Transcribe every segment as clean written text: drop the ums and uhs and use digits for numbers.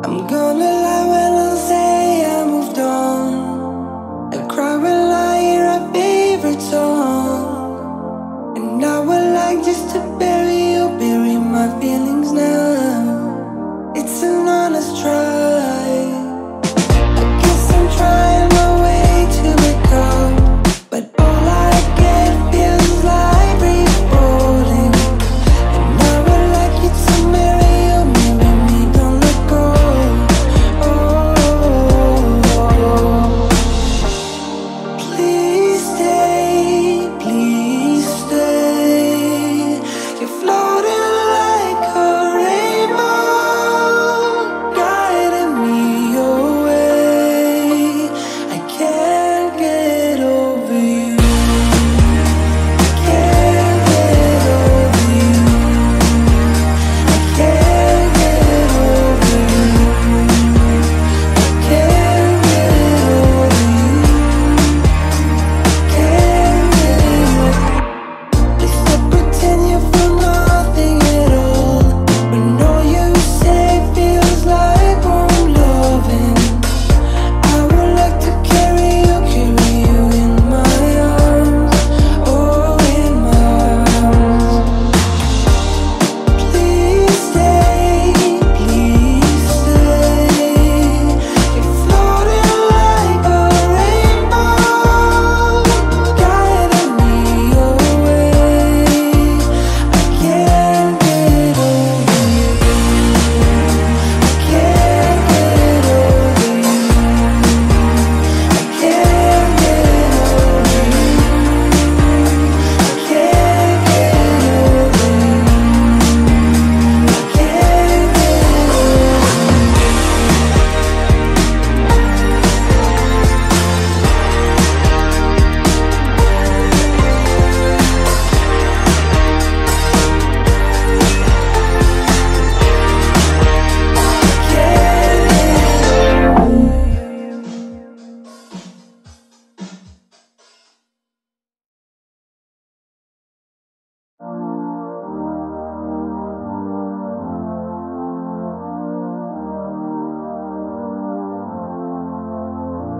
I'm gonna lie when I say I moved on. I cry when I hear our favorite song. And I would like just to bury my feelings now. It's an honest try. I guess I'm trying my way to let go, but all I get feels like re-falling. And I would like you to marry me, don't let go. Oh, please stay. You're floating like a rainbow, guiding me away. I can't get over you. Can't get over you. I can't get over you. Can't get over you. Can't get over. Please stop pretend you feel nothing at all, when all you say feels like warm loving. I would like to carry you in my arms, oh, in my arms. Please stay, please stay. You're floating like a rainbow, guiding me away. I can't get over you. I can't get over you. I can't get over you. I can't get over you. I can't get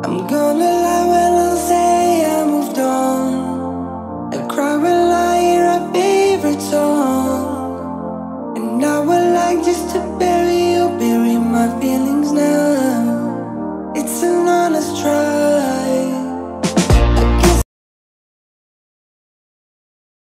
I'm gonna lie when